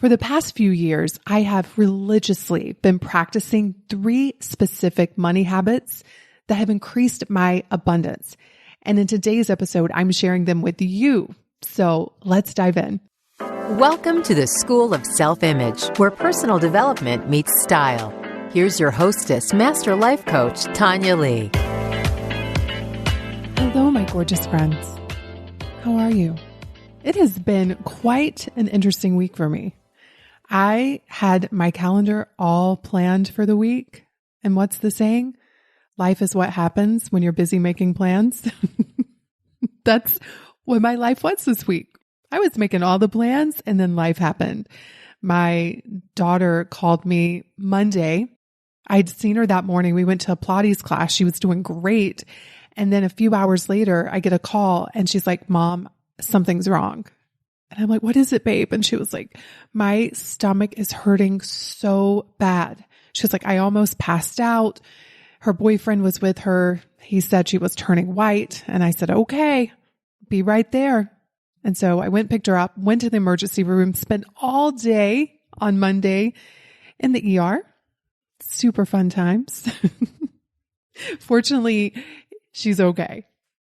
For the past few years, I have religiously been practicing 3 specific money habits that have increased my abundance. And in today's episode, I'm sharing them with you. So let's dive in. Welcome to the School of Self-Image, where personal development meets style. Here's your hostess, Master Life Coach, Tanya Lee. Hello, my gorgeous friends. How are you? It has been quite an interesting week for me. I had my calendar all planned for the week. And what's the saying? Life is what happens when you're busy making plans. That's what my life was this week. I was making all the plans and then life happened. My daughter called me Monday. I'd seen her that morning. We went to a Pilates class. She was doing great. And then a few hours later, I get a call and she's like, Mom, something's wrong. And I'm like, what is it, babe? And she was like, my stomach is hurting so bad. She was like, I almost passed out. Her boyfriend was with her. He said she was turning white. And I said, okay, be right there. And so I went, picked her up, went to the emergency room, spent all day on Monday in the ER. Super fun times. Fortunately, she's okay.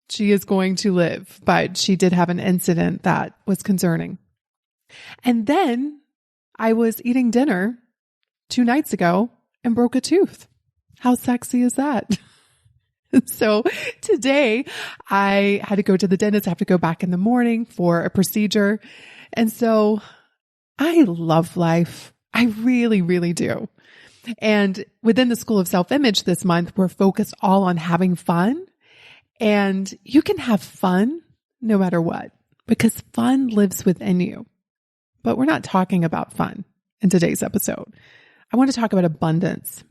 She is going to live, but she did have an incident that was concerning. And then I was eating dinner 2 nights ago and broke a tooth. How sexy is that? So today I had to go to the dentist. I have to go back in the morning for a procedure. And so I love life. I really, really do. And within the School of Self-Image this month, we're focused all on having fun. And you can have fun no matter what, because fun lives within you. But we're not talking about fun in today's episode. I want to talk about abundance.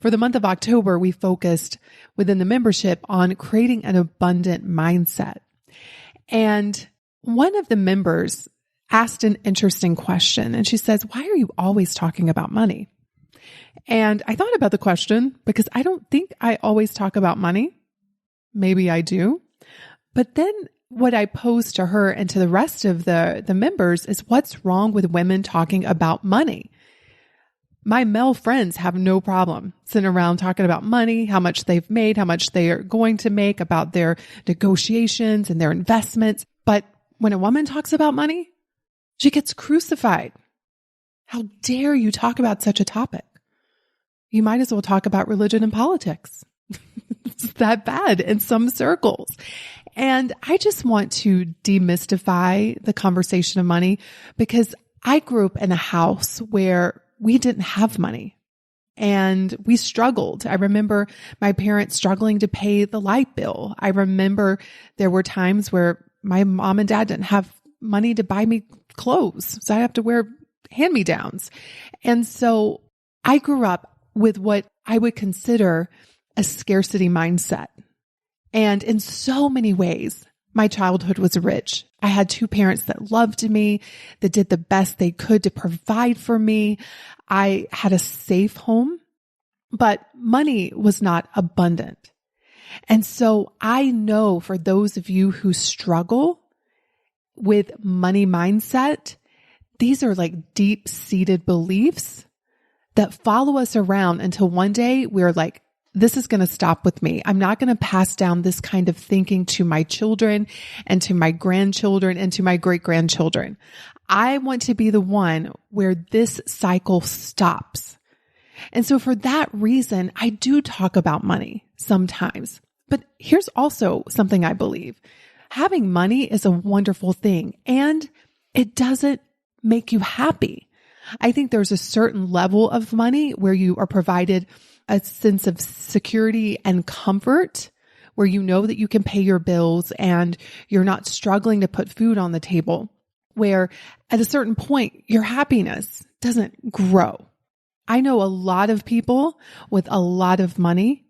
For the month of October, we focused within the membership on creating an abundant mindset. And one of the members asked an interesting question. And she says, why are you always talking about money? And I thought about the question because I don't think I always talk about money. Maybe I do. But then what I posed to her and to the rest of the members is, what's wrong with women talking about money? My male friends have no problem sitting around talking about money, how much they've made, how much they are going to make, about their negotiations and their investments. But when a woman talks about money, she gets crucified. How dare you talk about such a topic? You might as well talk about religion and politics. It's that bad in some circles. And I just want to demystify the conversation of money, because I grew up in a house where we didn't have money and we struggled. I remember my parents struggling to pay the light bill. I remember there were times where my mom and dad didn't have money to buy me clothes, so I have to wear hand-me-downs. And so I grew up with what I would consider a scarcity mindset. And in so many ways, my childhood was rich. I had 2 parents that loved me, that did the best they could to provide for me. I had a safe home, but money was not abundant. And so I know for those of you who struggle with money mindset, these are like deep-seated beliefs that follow us around until one day we're like, this is going to stop with me. I'm not going to pass down this kind of thinking to my children and to my grandchildren and to my great-grandchildren. I want to be the one where this cycle stops. And so for that reason, I do talk about money sometimes. But here's also something I believe. Having money is a wonderful thing, and it doesn't make you happy. I think there's a certain level of money where you are provided a sense of security and comfort, where you know that you can pay your bills and you're not struggling to put food on the table, where at a certain point, your happiness doesn't grow. I know a lot of people with a lot of money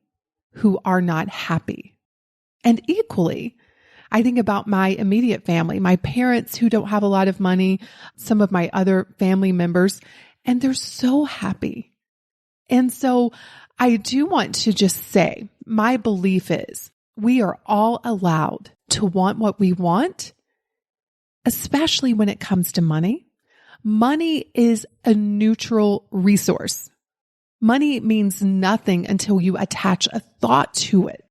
who are not happy. And equally, I think about my immediate family, my parents who don't have a lot of money, some of my other family members, and they're so happy. And so I do want to just say, my belief is we are all allowed to want what we want, especially when it comes to money, Money is a neutral resource. Money means nothing until you attach a thought to it.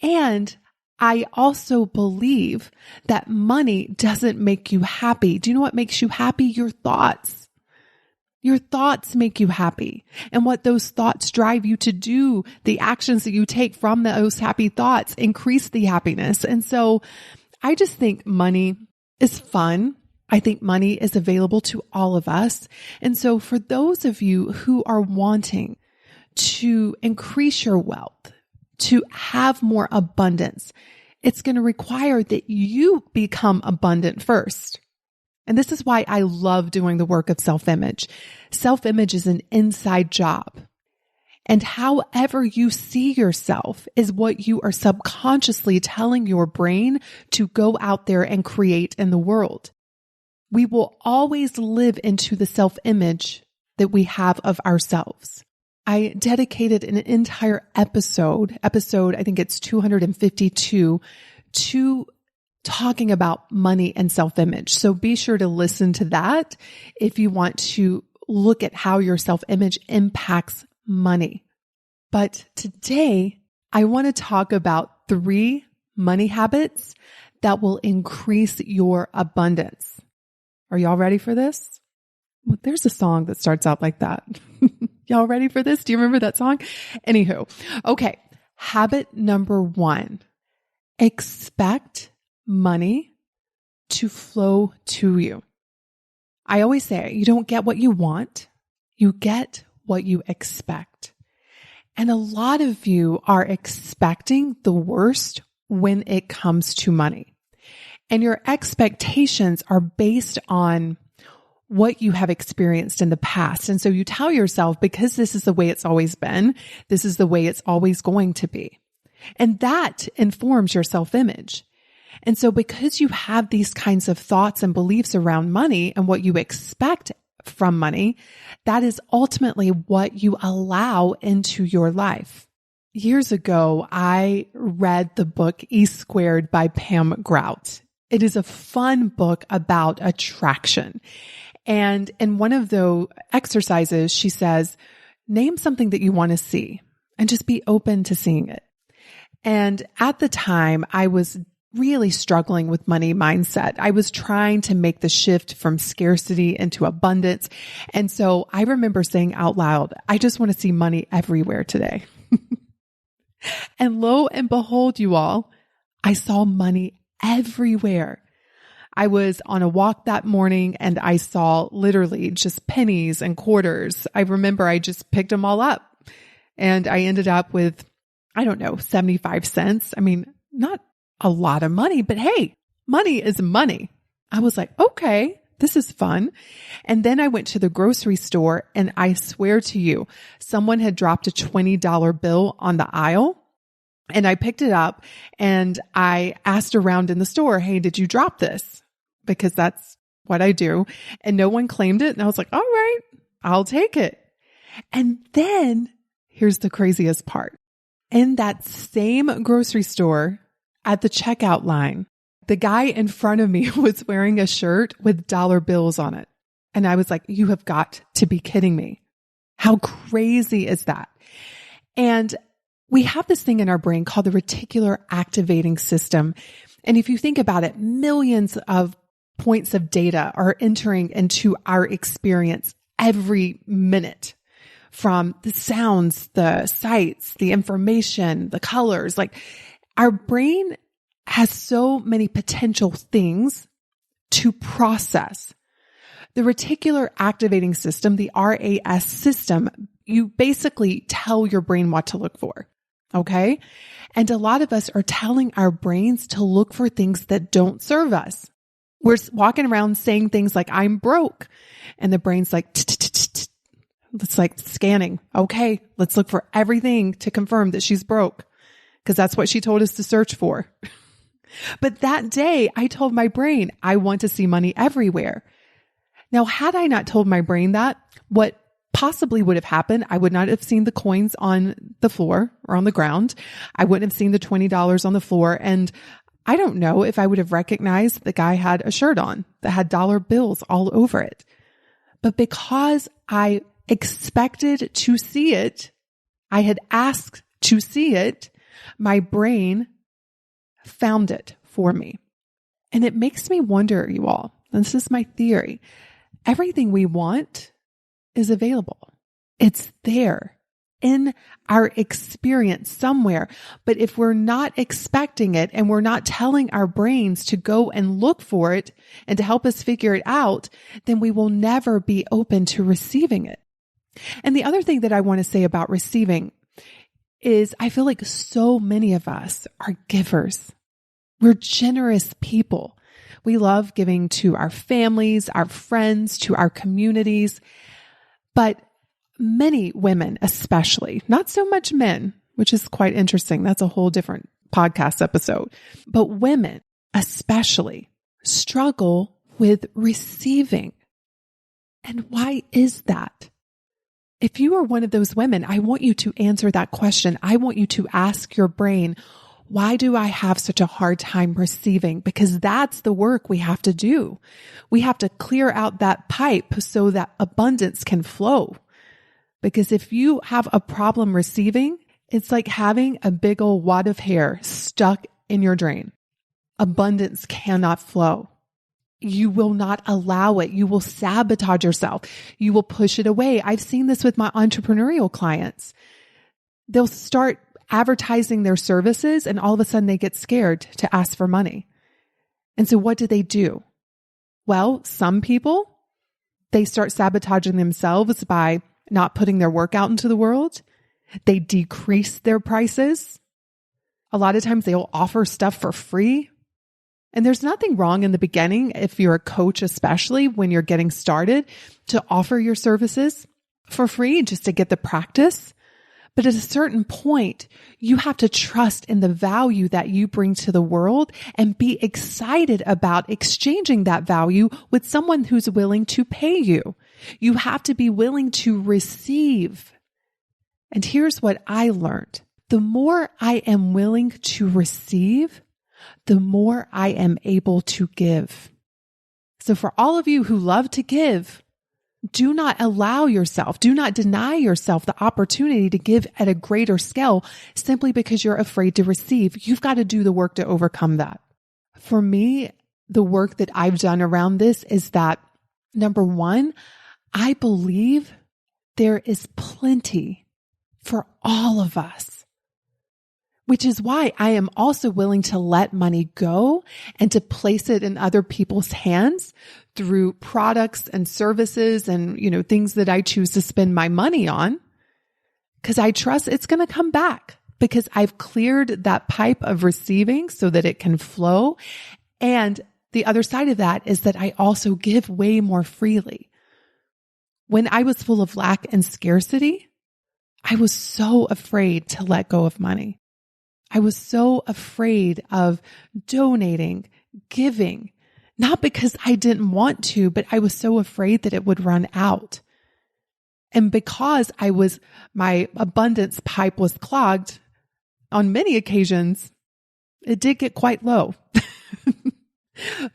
And I also believe that money doesn't make you happy. Do you know what makes you happy? Your thoughts. Your thoughts make you happy. And what those thoughts drive you to do, the actions that you take from those happy thoughts increase the happiness. And so I just think money is fun. I think money is available to all of us. And so for those of you who are wanting to increase your wealth, to have more abundance, it's going to require that you become abundant first. And this is why I love doing the work of self-image. Self-image is an inside job. And however you see yourself is what you are subconsciously telling your brain to go out there and create in the world. We will always live into the self-image that we have of ourselves. I dedicated an entire episode, I think it's 252, to talking about money and self-image. So be sure to listen to that if you want to look at how your self-image impacts money. But today, I want to talk about 3 money habits that will increase your abundance. Are y'all ready for this? Well, there's a song that starts out like that. Y'all ready for this? Do you remember that song? Anywho, okay. Habit number 1, expect money to flow to you. I always say, you don't get what you want, you get what you expect. And a lot of you are expecting the worst when it comes to money. And your expectations are based on what you have experienced in the past. And so you tell yourself, because this is the way it's always been, this is the way it's always going to be. And that informs your self-image. And so because you have these kinds of thoughts and beliefs around money and what you expect from money, that is ultimately what you allow into your life. Years ago, I read the book E Squared by Pam Grout. It is a fun book about attraction. And in one of the exercises, she says, name something that you want to see and just be open to seeing it. And at the time, I was really struggling with money mindset. I was trying to make the shift from scarcity into abundance. And so I remember saying out loud, I just want to see money everywhere today. And lo and behold, you all, I saw money everywhere. I was on a walk that morning and I saw literally just pennies and quarters. I remember I just picked them all up and I ended up with, 75 cents. I mean, not a lot of money, but hey, money is money. I was like, okay, this is fun. And then I went to the grocery store and I swear to you, someone had dropped a $20 bill on the aisle and I picked it up and I asked around in the store, hey, did you drop this? Because that's what I do. And no one claimed it. And I was like, all right, I'll take it. And then here's the craziest part. In that same grocery store at the checkout line, the guy in front of me was wearing a shirt with dollar bills on it. And I was like, you have got to be kidding me. How crazy is that? And we have this thing in our brain called the reticular activating system. And if you think about it, millions of points of data are entering into our experience every minute, from the sounds, the sights, the information, the colors. Like, our brain has so many potential things to process. The reticular activating system, the RAS system, you basically tell your brain what to look for. Okay. And a lot of us are telling our brains to look for things that don't serve us. We're walking around saying things like, I'm broke. And the brain's like, it's like scanning. Okay, let's look for everything to confirm that she's broke, because that's what she told us to search for. But that day, I told my brain, I want to see money everywhere. Now, had I not told my brain that, what possibly would have happened, I would not have seen the coins on the floor or on the ground. I wouldn't have seen the $20 on the floor. And I don't know if I would have recognized the guy had a shirt on that had dollar bills all over it. But because I expected to see it, I had asked to see it, my brain found it for me. And it makes me wonder, you all, and this is my theory, everything we want is available. It's there in our experience somewhere. But if we're not expecting it and we're not telling our brains to go and look for it and to help us figure it out, then we will never be open to receiving it. And the other thing that I want to say about receiving is I feel like so many of us are givers. We're generous people. We love giving to our families, our friends, to our communities. But many women, especially, not so much men, which is quite interesting. That's a whole different podcast episode. But women, especially, struggle with receiving. And why is that? If you are one of those women, I want you to answer that question. I want you to ask your brain, why do I have such a hard time receiving? Because that's the work we have to do. We have to clear out that pipe so that abundance can flow. Because if you have a problem receiving, it's like having a big old wad of hair stuck in your drain. Abundance cannot flow. You will not allow it. You will sabotage yourself. You will push it away. I've seen this with my entrepreneurial clients. They'll start advertising their services and all of a sudden they get scared to ask for money. And so what do? Well, some people, they start sabotaging themselves by not putting their work out into the world. They decrease their prices. A lot of times they'll offer stuff for free. And there's nothing wrong in the beginning, if you're a coach, especially when you're getting started, to offer your services for free just to get the practice. But at a certain point, you have to trust in the value that you bring to the world and be excited about exchanging that value with someone who's willing to pay you. You have to be willing to receive. And here's what I learned. The more I am willing to receive, the more I am able to give. So for all of you who love to give, do not allow yourself, do not deny yourself the opportunity to give at a greater scale simply because you're afraid to receive. You've got to do the work to overcome that. For me, the work that I've done around this is that, number one, I believe there is plenty for all of us, which is why I am also willing to let money go and to place it in other people's hands through products and services and, things that I choose to spend my money on, because I trust it's going to come back because I've cleared that pipe of receiving so that it can flow. And the other side of that is that I also give way more freely. When I was full of lack and scarcity, I was so afraid to let go of money. I was so afraid of donating, giving, not because I didn't want to, but I was so afraid that it would run out. And because my abundance pipe was clogged on many occasions, it did get quite low.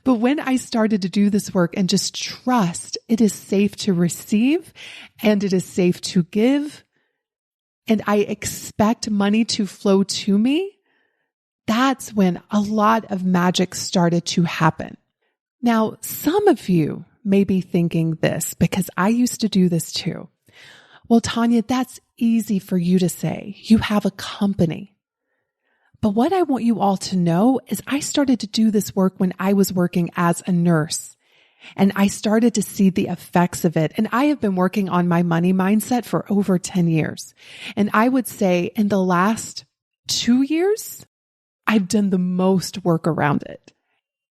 But when I started to do this work and just trust it is safe to receive and it is safe to give, and I expect money to flow to me, that's when a lot of magic started to happen. Now, some of you may be thinking this because I used to do this too. Well, Tanya, that's easy for you to say. You have a company. But what I want you all to know is I started to do this work when I was working as a nurse. And I started to see the effects of it. And I have been working on my money mindset for over 10 years. And I would say in the last 2 years, I've done the most work around it.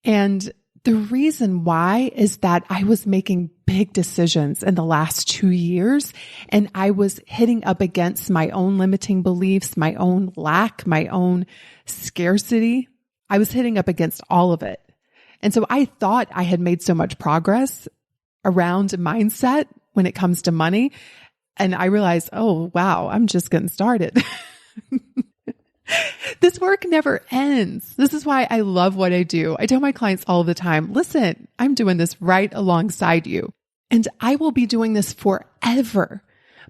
And the reason why is that I was making big decisions in the last 2 years, and I was hitting up against my own limiting beliefs, my own lack, my own scarcity. I was hitting up against all of it. And so I thought I had made so much progress around mindset when it comes to money. And I realized, oh, wow, I'm just getting started. This work never ends. This is why I love what I do. I tell my clients all the time, listen, I'm doing this right alongside you. And I will be doing this forever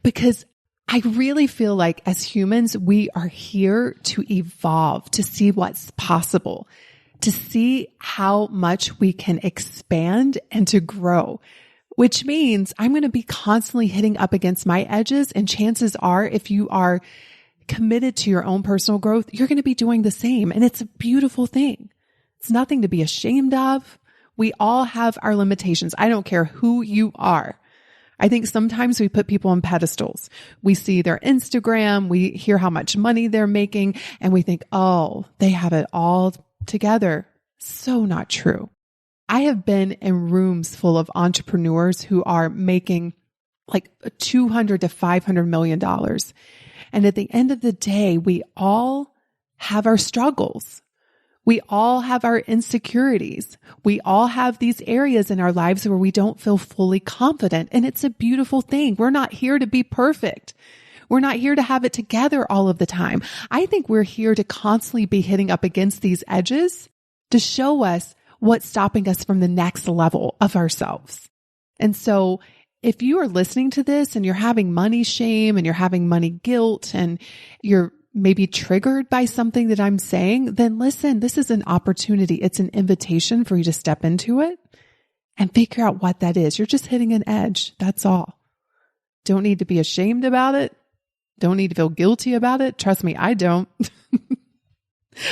because I really feel like as humans, we are here to evolve, to see what's possible, to see how much we can expand and to grow, which means I'm going to be constantly hitting up against my edges. And chances are, if you are committed to your own personal growth, you're going to be doing the same. And it's a beautiful thing. It's nothing to be ashamed of. We all have our limitations. I don't care who you are. I think sometimes we put people on pedestals. We see their Instagram, we hear how much money they're making, and we think, oh, they have it all together. So not true. I have been in rooms full of entrepreneurs who are making like $200 to $500 million. And at the end of the day, we all have our struggles. We all have our insecurities. We all have these areas in our lives where we don't feel fully confident. And it's a beautiful thing. We're not here to be perfect. We're not here to have it together all of the time. I think we're here to constantly be hitting up against these edges to show us what's stopping us from the next level of ourselves. And so if you are listening to this and you're having money shame and you're having money guilt and you're maybe triggered by something that I'm saying, then listen, this is an opportunity. It's an invitation for you to step into it and figure out what that is. You're just hitting an edge. That's all. Don't need to be ashamed about it. Don't need to feel guilty about it. Trust me, I don't.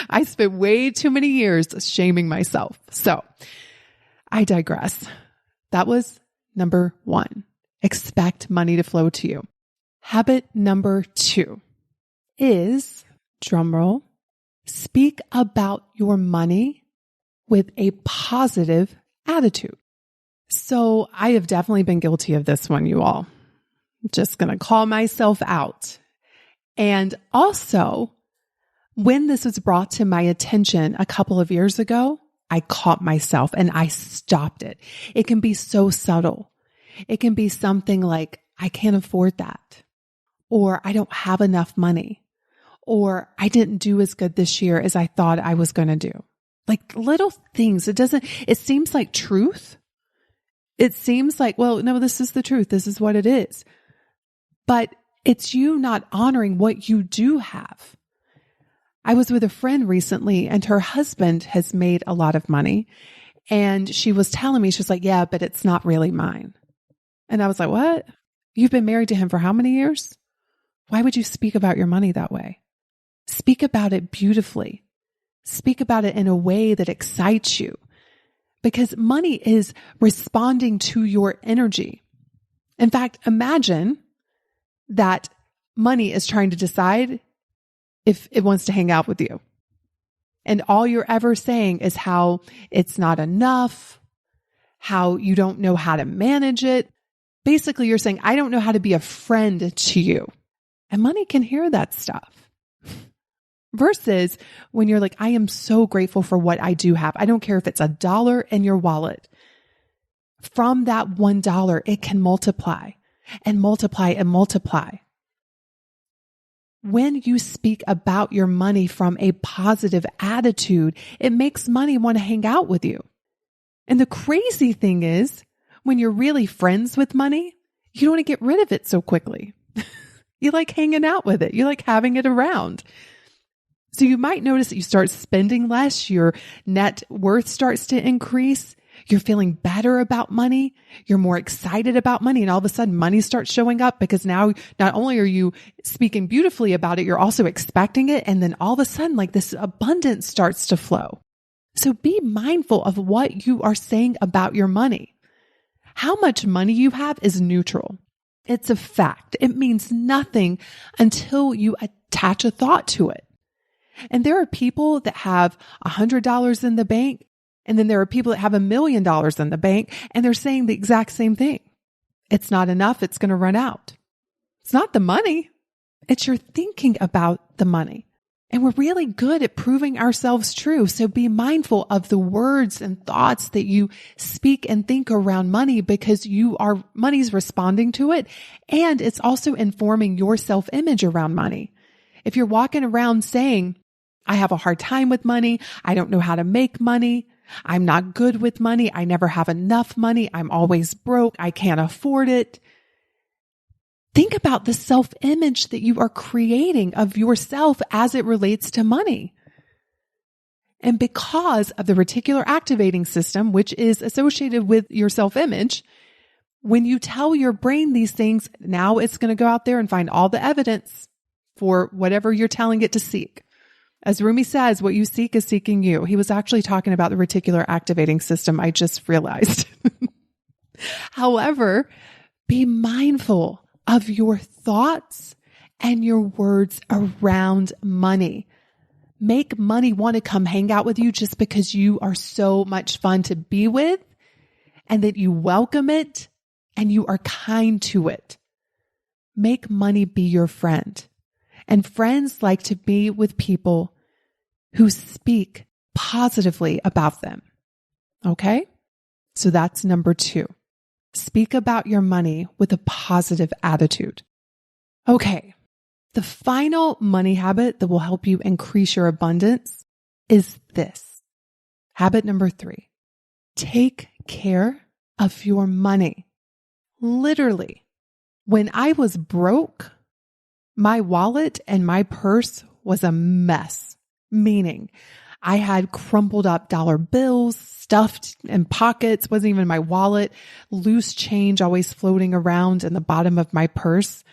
I spent way too many years shaming myself. So I digress. That was number 1. Expect money to flow to you. Habit number 2 is, drumroll, speak about your money with a positive attitude. So I have definitely been guilty of this one, you all. Just going to call myself out. And also, when this was brought to my attention a couple of years ago, I caught myself and I stopped it. It can be so subtle. It can be something like, I can't afford that. Or I don't have enough money. Or I didn't do as good this year as I thought I was going to do. Like little things. It seems like truth. It seems like, well, no, this is the truth. This is what it is. But it's you not honoring what you do have. I was with a friend recently and her husband has made a lot of money. And she was telling me, she's like, yeah, but it's not really mine. And I was like, what? You've been married to him for how many years? Why would you speak about your money that way? Speak about it beautifully. Speak about it in a way that excites you, because money is responding to your energy. In fact, imagine that money is trying to decide if it wants to hang out with you. And all you're ever saying is how it's not enough, how you don't know how to manage it. Basically, you're saying, I don't know how to be a friend to you. And money can hear that stuff. Versus when you're like, I am so grateful for what I do have. I don't care if it's $1 in your wallet. From that $1, it can multiply and multiply and multiply. When you speak about your money from a positive attitude, it makes money want to hang out with you. And the crazy thing is, when you're really friends with money, you don't want to get rid of it so quickly. You like hanging out with it. You like having it around. So you might notice that you start spending less, your net worth starts to increase, you're feeling better about money, you're more excited about money, and all of a sudden money starts showing up because now not only are you speaking beautifully about it, you're also expecting it, and then all of a sudden like this abundance starts to flow. So be mindful of what you are saying about your money. How much money you have is neutral. It's a fact. It means nothing until you attach a thought to it. And there are people that have $100 in the bank, and then there are people that have $1 million in the bank, and they're saying the exact same thing. It's not enough. It's going to run out. It's not the money. It's your thinking about the money. And we're really good at proving ourselves true. So be mindful of the words and thoughts that you speak and think around money, because money's responding to it. And it's also informing your self-image around money. If you're walking around saying, I have a hard time with money, I don't know how to make money, I'm not good with money. I never have enough money. I'm always broke. I can't afford it. Think about the self-image that you are creating of yourself as it relates to money. And because of the reticular activating system, which is associated with your self-image, when you tell your brain these things, now it's going to go out there and find all the evidence for whatever you're telling it to seek. As Rumi says, what you seek is seeking you. He was actually talking about the reticular activating system. I just realized. However, be mindful of your thoughts and your words around money. Make money want to come hang out with you just because you are so much fun to be with and that you welcome it and you are kind to it. Make money be your friend. And friends like to be with people who speak positively about them. Okay? So that's number 2. Speak about your money with a positive attitude. Okay. The final money habit that will help you increase your abundance is this. Habit number 3. Take care of your money. Literally, when I was broke, my wallet and my purse was a mess, meaning I had crumpled up dollar bills, stuffed in pockets, wasn't even my wallet, loose change always floating around in the bottom of my purse.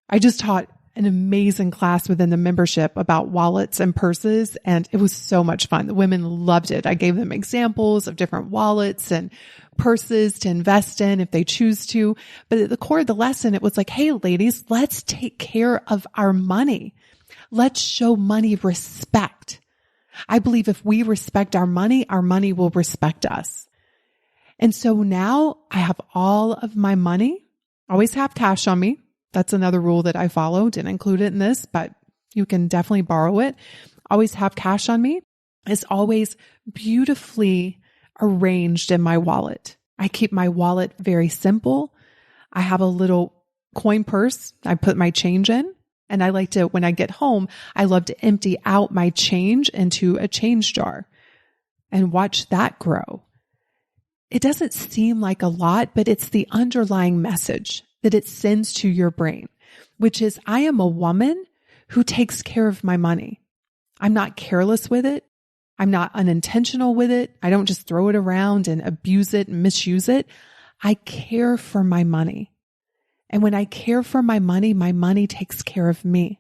I just taught an amazing class within the membership about wallets and purses, and it was so much fun. The women loved it. I gave them examples of different wallets and purses to invest in if they choose to. But at the core of the lesson, it was like, hey, ladies, let's take care of our money. Let's show money respect. I believe if we respect our money will respect us. And so now I have all of my money, always have cash on me. That's another rule that I follow. Didn't include it in this, but you can definitely borrow it. Always have cash on me. It's always beautifully arranged in my wallet. I keep my wallet very simple. I have a little coin purse I put my change in. And I like to, when I get home, I love to empty out my change into a change jar and watch that grow. It doesn't seem like a lot, but it's the underlying message that it sends to your brain, which is, I am a woman who takes care of my money. I'm not careless with it. I'm not unintentional with it. I don't just throw it around and abuse it and misuse it. I care for my money. And when I care for my money takes care of me.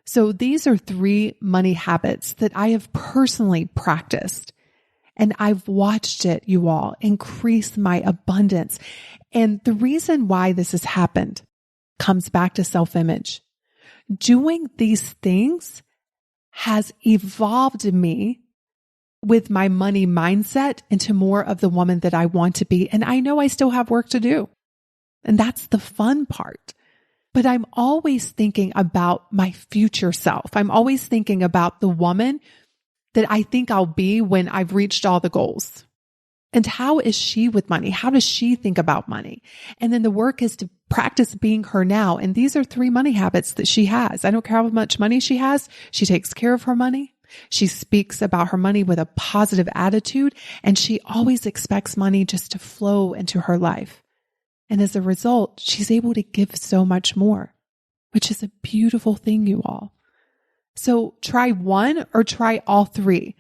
So these are 3 money habits that I have personally practiced. And I've watched it, you all, increase my abundance. And the reason why this has happened comes back to self-image. Doing these things has evolved me with my money mindset into more of the woman that I want to be. And I know I still have work to do. And that's the fun part. But I'm always thinking about my future self. I'm always thinking about the woman that I think I'll be when I've reached all the goals. And how is she with money? How does she think about money? And then the work is to practice being her now. And these are 3 money habits that she has. I don't care how much money she has. She takes care of her money. She speaks about her money with a positive attitude. And she always expects money just to flow into her life. And as a result, she's able to give so much more, which is a beautiful thing, you all. So try one or try all 3.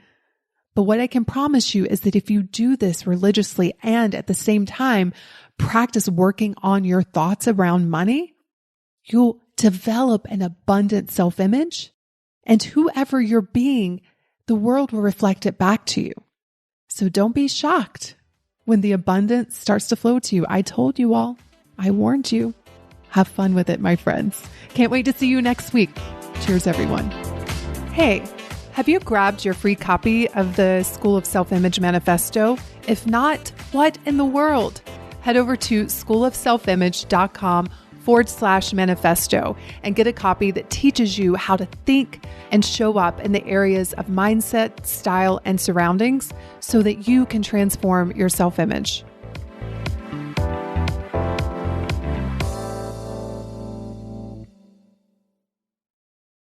But what I can promise you is that if you do this religiously and at the same time practice working on your thoughts around money, you'll develop an abundant self-image, and whoever you're being, the world will reflect it back to you. So don't be shocked when the abundance starts to flow to you. I told you all. I warned you. Have fun with it, my friends. Can't wait to see you next week. Cheers, everyone. Hey, have you grabbed your free copy of the School of Self-Image Manifesto? If not, what in the world? Head over to schoolofselfimage.com/manifesto and get a copy that teaches you how to think and show up in the areas of mindset, style, and surroundings so that you can transform your self-image.